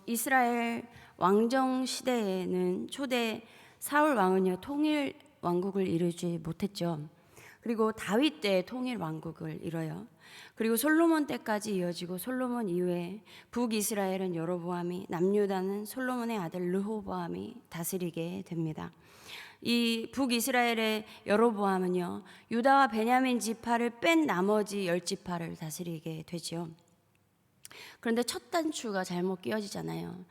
이스라엘 왕정 시대에는 초대 사울 왕은요 통일 왕국을 이루지 못했죠. 그리고 다윗 때 통일 왕국을 이뤄요. 그리고 솔로몬 때까지 이어지고 솔로몬 이후에 북이스라엘은 여로보암이, 남유다는 솔로몬의 아들 르호보암이 다스리게 됩니다. 이 북이스라엘의 여로보암은요 유다와 베냐민 지파를 뺀 나머지 10지파를 다스리게 되죠. 그런데 첫 단추가 잘못 끼워지잖아요.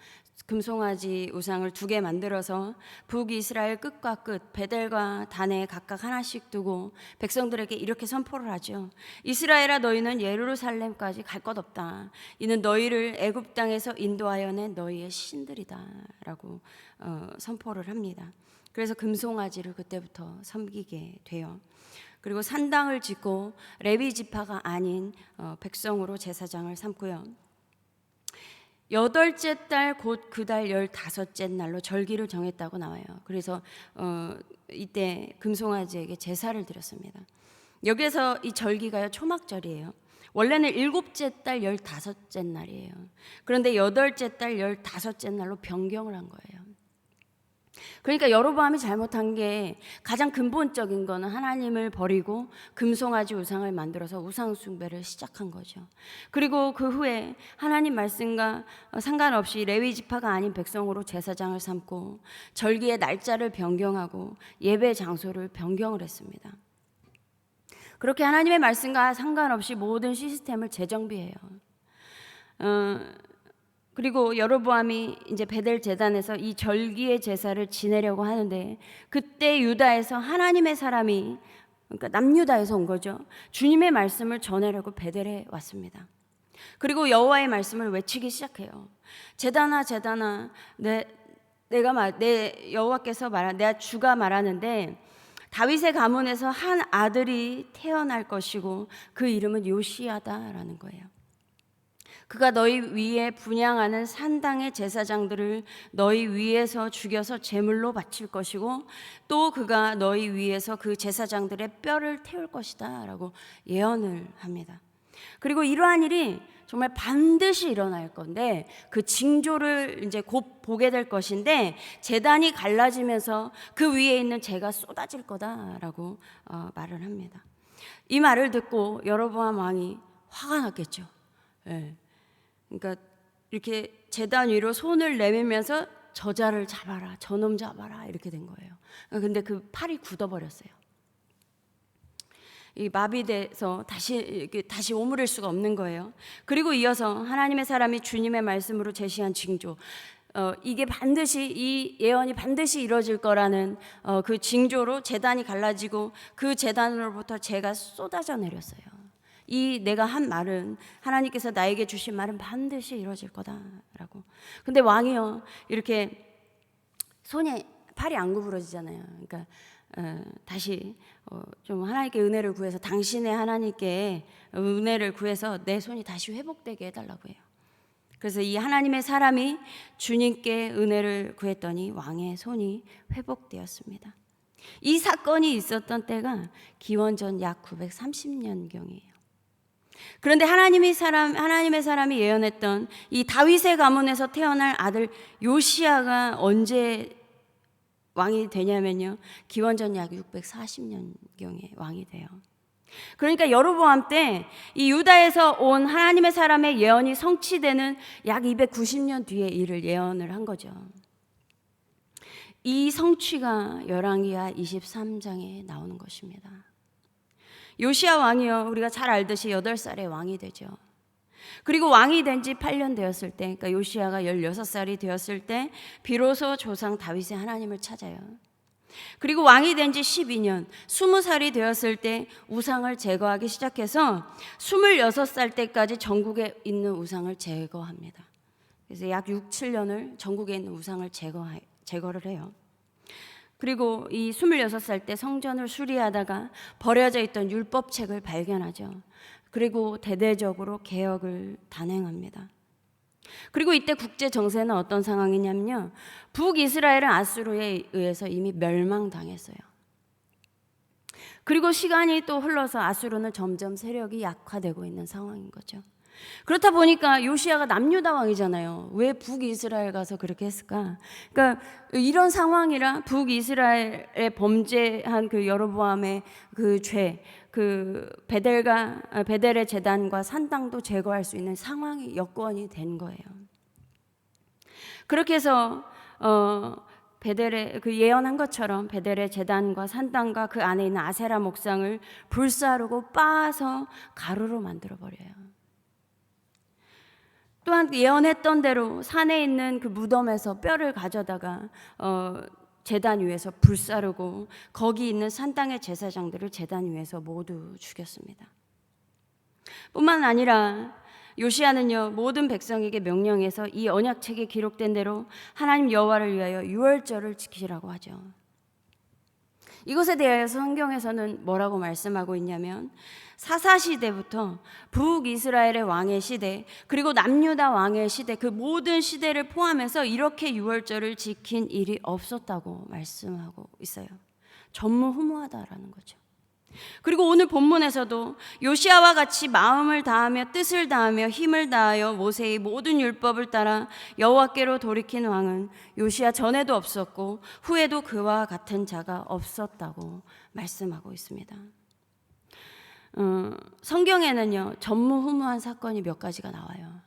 금송아지 우상을 2개 만들어서 북이스라엘 끝과 끝 베델과 단에 각각 하나씩 두고 백성들에게 이렇게 선포를 하죠. 이스라엘아, 너희는 예루살렘까지 갈 것 없다. 이는 너희를 애굽 땅에서 인도하여 낸 너희의 신들이다 라고 선포를 합니다. 그래서 금송아지를 그때부터 섬기게 돼요. 그리고 산당을 짓고 레위 지파가 아닌 백성으로 제사장을 삼고요. 8째 달 곧 그 달 15째 날로 절기를 정했다고 나와요. 그래서 이때 금송아지에게 제사를 드렸습니다. 여기에서 이 절기가요 초막절이에요. 원래는 7째 달 15째 날이에요. 그런데 8째 달 15째 날로 변경을 한 거예요. 그러니까 여로보암이 잘못한 게 가장 근본적인 거는 하나님을 버리고 금송아지 우상을 만들어서 우상 숭배를 시작한 거죠. 그리고 그 후에 하나님 말씀과 상관없이 레위 지파가 아닌 백성으로 제사장을 삼고 절기의 날짜를 변경하고 예배 장소를 변경을 했습니다. 그렇게 하나님의 말씀과 상관없이 모든 시스템을 재정비해요. 그리고 여로보암이 이제 베델 제단에서 이 절기의 제사를 지내려고 하는데 그때 유다에서 하나님의 사람이, 그러니까 남유다에서 온 거죠. 주님의 말씀을 전하려고 베델에 왔습니다. 그리고 여호와의 말씀을 외치기 시작해요. 제단아 제단아, 내 여호와께서 내가 주가 말하는데 다윗의 가문에서 한 아들이 태어날 것이고 그 이름은 요시야다라는 거예요. 그가 너희 위에 분향하는 산당의 제사장들을 너희 위에서 죽여서 제물로 바칠 것이고 또 그가 너희 위에서 그 제사장들의 뼈를 태울 것이다 라고 예언을 합니다. 그리고 이러한 일이 정말 반드시 일어날 건데 그 징조를 이제 곧 보게 될 것인데 제단이 갈라지면서 그 위에 있는 재가 쏟아질 거다라고 말을 합니다. 이 말을 듣고 여로보암 왕이 화가 났겠죠. 네. 그러니까 이렇게 제단 위로 손을 내밀면서 저자를 잡아라, 저놈 잡아라 이렇게 된 거예요. 근데 그 팔이 굳어버렸어요. 이 마비돼서 다시 오므릴 수가 없는 거예요. 그리고 이어서 하나님의 사람이 주님의 말씀으로 제시한 징조, 이게 반드시, 이 예언이 반드시 이루어질 거라는 그 징조로 제단이 갈라지고 그 제단으로부터 재가 쏟아져 내렸어요. 이 내가 한 말은, 하나님께서 나에게 주신 말은 반드시 이루어질 거다라고. 근데 왕이요 이렇게 팔이 안 구부러지잖아요. 그러니까 다시 좀 하나님께 은혜를 구해서, 당신의 하나님께 은혜를 구해서 내 손이 다시 회복되게 해달라고 해요. 그래서 이 하나님의 사람이 주님께 은혜를 구했더니 왕의 손이 회복되었습니다. 이 사건이 있었던 때가 기원전 약 930년경이에요. 그런데 하나님의 사람이 예언했던 이 다윗의 가문에서 태어날 아들 요시야가 언제 왕이 되냐면요, 기원전 약 640년경에 왕이 돼요. 그러니까 여로보암 때 이 유다에서 온 하나님의 사람의 예언이 성취되는 약 290년 뒤에 이를 예언을 한 거죠. 이 성취가 열왕기하 23장에 나오는 것입니다. 요시야 왕이요, 우리가 잘 알듯이 8살에 왕이 되죠. 그리고 왕이 된 지 8년 되었을 때, 그러니까 요시야가 16살이 되었을 때 비로소 조상 다윗의 하나님을 찾아요. 그리고 왕이 된 지 12년, 20살이 되었을 때 우상을 제거하기 시작해서 26살 때까지 전국에 있는 우상을 제거합니다. 그래서 약 6, 7년을 전국에 있는 우상을 제거를 해요. 그리고 이 26살 때 성전을 수리하다가 버려져 있던 율법책을 발견하죠. 그리고 대대적으로 개혁을 단행합니다. 그리고 이때 국제 정세는 어떤 상황이냐면요, 북이스라엘은 아수르에 의해서 이미 멸망당했어요. 그리고 시간이 또 흘러서 아수르는 점점 세력이 약화되고 있는 상황인 거죠. 그렇다 보니까 요시야가 남유다 왕이잖아요. 왜 북이스라엘 가서 그렇게 했을까? 그러니까 이런 상황이라 북이스라엘에 범죄한 그 여로보암의 그 죄, 그 베델의 제단과 산당도 제거할 수 있는 상황이 여건이 된 거예요. 그렇게 해서 베델의 그 예언한 것처럼 베델의 제단과 산당과 그 안에 있는 아세라 목상을 불사르고 빻아서 가루로 만들어 버려요. 또한 예언했던 대로 산에 있는 그 무덤에서 뼈를 가져다가 제단 위에서 불사르고 거기 있는 산당의 제사장들을 제단 위에서 모두 죽였습니다. 뿐만 아니라 요시야는요, 모든 백성에게 명령해서 이 언약책에 기록된 대로 하나님 여호와를 위하여 유월절을 지키라고 하죠. 이것에 대하여서 성경에서는 뭐라고 말씀하고 있냐면 사사시대부터 북이스라엘의 왕의 시대, 그리고 남유다 왕의 시대, 그 모든 시대를 포함해서 이렇게 유월절을 지킨 일이 없었다고 말씀하고 있어요. 전무후무하다라는 거죠. 그리고 오늘 본문에서도 요시야와 같이 마음을 다하며 뜻을 다하며 힘을 다하여 모세의 모든 율법을 따라 여호와께로 돌이킨 왕은 요시야 전에도 없었고 후에도 그와 같은 자가 없었다고 말씀하고 있습니다. 성경에는요, 전무후무한 사건이 몇 가지가 나와요.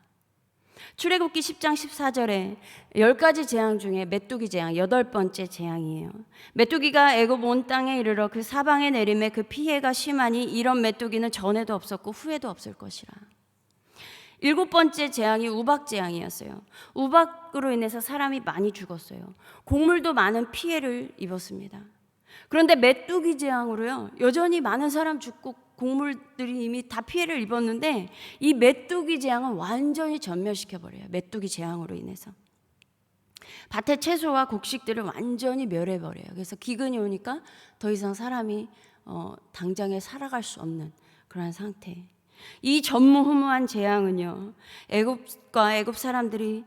출애굽기 10장 14절에 10가지 재앙 중에 메뚜기 재앙 8번째 재앙이에요. 메뚜기가 애굽 온 땅에 이르러 그 사방에 내림에 그 피해가 심하니 이런 메뚜기는 전에도 없었고 후에도 없을 것이라. 7번째 재앙이 우박 재앙이었어요. 우박으로 인해서 사람이 많이 죽었어요. 곡물도 많은 피해를 입었습니다. 그런데 메뚜기 재앙으로요, 여전히 많은 사람 죽고 곡물들이 이미 다 피해를 입었는데 이 메뚜기 재앙은 완전히 전멸시켜버려요. 메뚜기 재앙으로 인해서 밭의 채소와 곡식들을 완전히 멸해버려요. 그래서 기근이 오니까 더 이상 사람이 당장에 살아갈 수 없는 그런 상태. 이 전무후무한 재앙은요, 애굽과 애굽 사람들이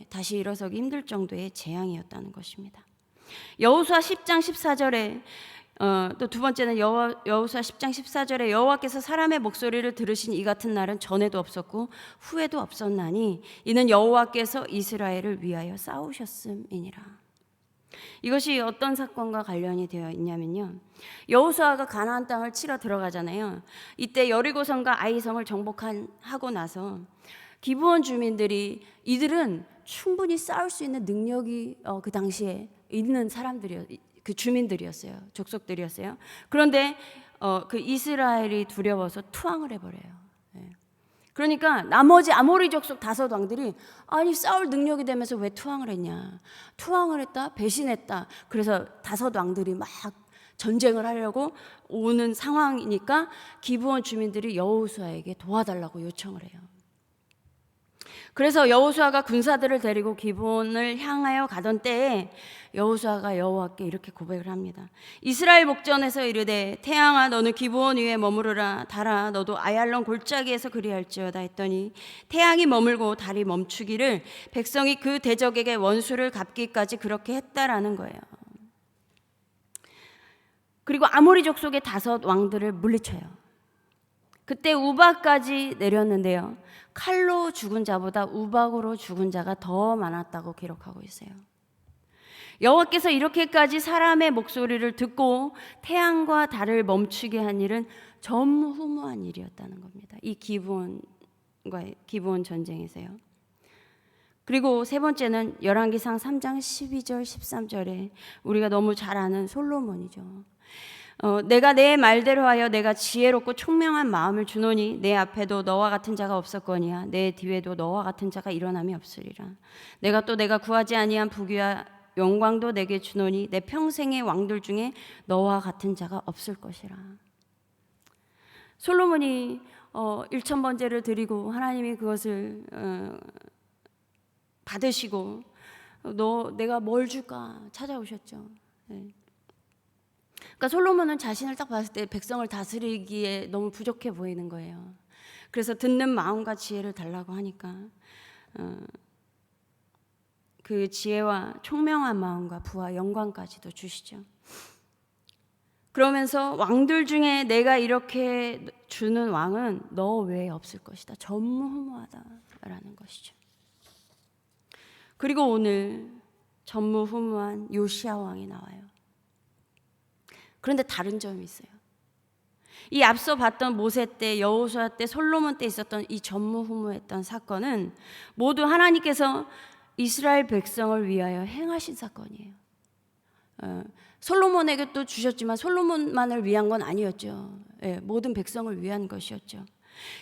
다시 일어서기 힘들 정도의 재앙이었다는 것입니다. 여호수아 10장 14절에 또 두 번째는 여호수아 10장 14절에 여호와께서 사람의 목소리를 들으신 이 같은 날은 전에도 없었고 후에도 없었나니 이는 여호와께서 이스라엘을 위하여 싸우셨음이니라. 이것이 어떤 사건과 관련이 되어 있냐면요, 여호수아가 가나안 땅을 치러 들어가잖아요. 이때 여리고성과 아이성을 정복하고 나서 기브온 주민들이 이들은 충분히 싸울 수 있는 능력이 그 당시에 있는 그 주민들이었어요. 족속들이었어요. 그런데 그 이스라엘이 두려워서 투항을 해버려요. 그러니까 나머지 아모리 족속 5 왕들이 아니 싸울 능력이 되면서 왜 투항을 했냐. 투항을 했다, 배신했다. 그래서 5 왕들이 막 전쟁을 하려고 오는 상황이니까 기브온 주민들이 여호수아에게 도와달라고 요청을 해요. 그래서 여호수아가 군사들을 데리고 기브온을 향하여 가던 때에 여호수아가 여호와께 이렇게 고백을 합니다. 이스라엘 목전에서 이르되 태양아 너는 기브온 위에 머무르라. 달아 너도 아얄론 골짜기에서 그리할지어다 했더니 태양이 머물고 달이 멈추기를 백성이 그 대적에게 원수를 갚기까지 그렇게 했다라는 거예요. 그리고 아모리 족속의 5 왕들을 물리쳐요. 그때 우박까지 내렸는데요, 칼로 죽은 자보다 우박으로 죽은 자가 더 많았다고 기록하고 있어요. 여호와께서 이렇게까지 사람의 목소리를 듣고 태양과 달을 멈추게 한 일은 전무후무한 일이었다는 겁니다. 이 기브온 전쟁에서요. 그리고 3번째는 열왕기상 3장 12절 13절에 우리가 너무 잘 아는 솔로몬이죠. 내가 내 말대로 하여 내가 지혜롭고 총명한 마음을 주노니 내 앞에도 너와 같은 자가 없었거니와 내 뒤에도 너와 같은 자가 일어남이 없으리라. 내가 또 내가 구하지 아니한 부귀와 영광도 내게 주노니 내 평생의 왕들 중에 너와 같은 자가 없을 것이라. 솔로몬이 1000번제를 드리고 하나님이 그것을 받으시고 내가 뭘 줄까 찾아오셨죠. 네. 그러니까 솔로몬은 자신을 딱 봤을 때 백성을 다스리기에 너무 부족해 보이는 거예요. 그래서 듣는 마음과 지혜를 달라고 하니까 그 지혜와 총명한 마음과 부와 영광까지도 주시죠. 그러면서 왕들 중에 내가 이렇게 주는 왕은 너 외에 없을 것이다. 전무후무하다라는 것이죠. 그리고 오늘 전무후무한 요시야 왕이 나와요. 그런데 다른 점이 있어요. 이 앞서 봤던 모세 때, 여호수아 때, 솔로몬 때 있었던 이 전무후무했던 사건은 모두 하나님께서 이스라엘 백성을 위하여 행하신 사건이에요. 솔로몬에게 또 주셨지만 솔로몬만을 위한 건 아니었죠. 모든 백성을 위한 것이었죠.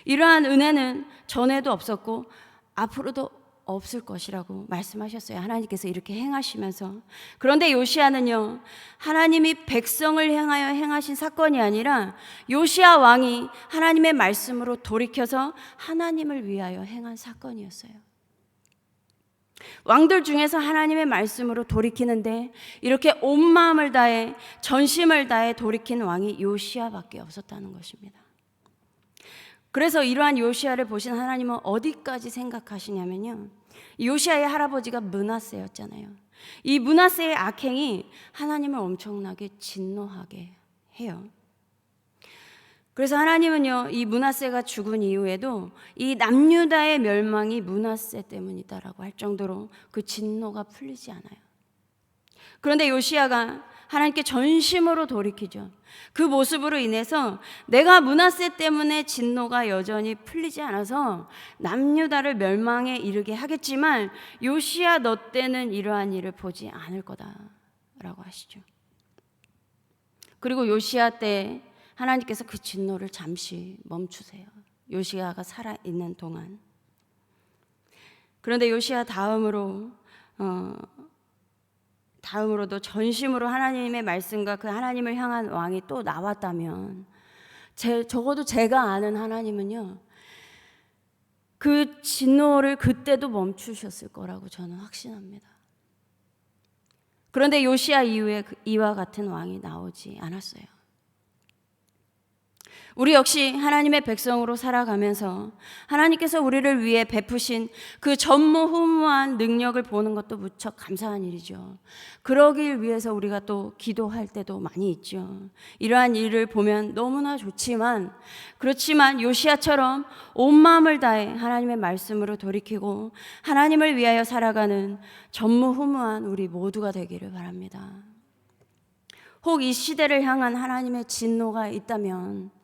이러한 은혜는 전에도 없었고 앞으로도 없을 것이라고 말씀하셨어요. 하나님께서 이렇게 행하시면서. 그런데 요시야는요, 하나님이 백성을 향하여 행하신 사건이 아니라 요시야 왕이 하나님의 말씀으로 돌이켜서 하나님을 위하여 행한 사건이었어요. 왕들 중에서 하나님의 말씀으로 돌이키는데 이렇게 온 마음을 다해 전심을 다해 돌이킨 왕이 요시야밖에 없었다는 것입니다. 그래서 이러한 요시야를 보신 하나님은 어디까지 생각하시냐면요, 요시야의 할아버지가 므낫세였잖아요. 이 므낫세의 악행이 하나님을 엄청나게 진노하게 해요. 그래서 하나님은요, 이 므낫세가 죽은 이후에도 이 남유다의 멸망이 므낫세 때문이다라고 할 정도로 그 진노가 풀리지 않아요. 그런데 요시야가 하나님께 전심으로 돌이키죠. 그 모습으로 인해서 내가 므낫세 때문에 진노가 여전히 풀리지 않아서 남유다를 멸망에 이르게 하겠지만 요시야 너 때는 이러한 일을 보지 않을 거다라고 하시죠. 그리고 요시야 때 하나님께서 그 진노를 잠시 멈추세요. 요시야가 살아있는 동안. 그런데 요시야 다음으로도 전심으로 하나님의 말씀과 그 하나님을 향한 왕이 또 나왔다면 적어도 제가 아는 하나님은요, 그 진노를 그때도 멈추셨을 거라고 저는 확신합니다. 그런데 요시야 이후에 이와 같은 왕이 나오지 않았어요. 우리 역시 하나님의 백성으로 살아가면서 하나님께서 우리를 위해 베푸신 그 전무후무한 능력을 보는 것도 무척 감사한 일이죠. 그러길 위해서 우리가 또 기도할 때도 많이 있죠. 이러한 일을 보면 너무나 좋지만, 그렇지만 요시야처럼 온 마음을 다해 하나님의 말씀으로 돌이키고 하나님을 위하여 살아가는 전무후무한 우리 모두가 되기를 바랍니다. 혹 이 시대를 향한 하나님의 진노가 있다면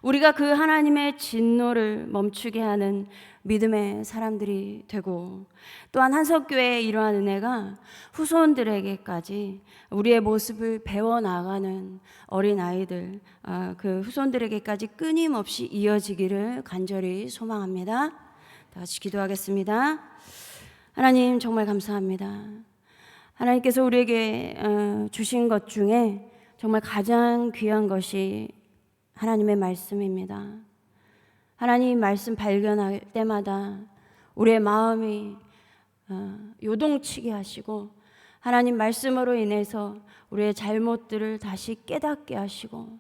우리가 그 하나님의 진노를 멈추게 하는 믿음의 사람들이 되고, 또한 한석교회의 이러한 은혜가 후손들에게까지 우리의 모습을 배워나가는 어린아이들, 그 후손들에게까지 끊임없이 이어지기를 간절히 소망합니다. 다 같이 기도하겠습니다. 하나님 정말 감사합니다. 하나님께서 우리에게 주신 것 중에 정말 가장 귀한 것이 하나님의 말씀입니다. 하나님 말씀 발견할 때마다 우리의 마음이 요동치게 하시고, 하나님 말씀으로 인해서 우리의 잘못들을 다시 깨닫게 하시고,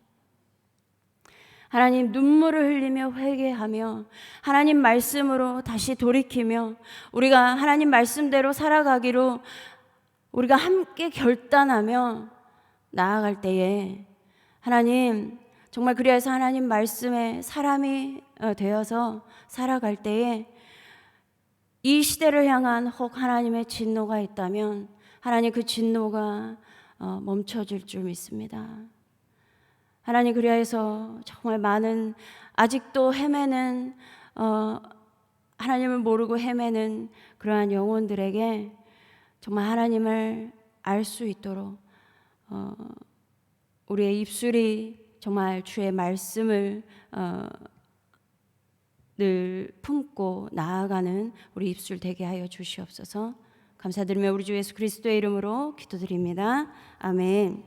하나님 눈물을 흘리며 회개하며 하나님 말씀으로 다시 돌이키며 우리가 하나님 말씀대로 살아가기로 우리가 함께 결단하며 나아갈 때에 하나님 정말 그리하여서 하나님 말씀에 사람이 되어서 살아갈 때에 이 시대를 향한 혹 하나님의 진노가 있다면 하나님 그 진노가 멈춰질 줄 믿습니다. 하나님 그리하여서 정말 많은 아직도 헤매는 하나님을 모르고 헤매는 그러한 영혼들에게 정말 하나님을 알 수 있도록 우리의 입술이 정말 주의 말씀을 늘 품고 나아가는 우리 입술 되게 하여 주시옵소서. 감사드리며 우리 주 예수 그리스도의 이름으로 기도드립니다. 아멘.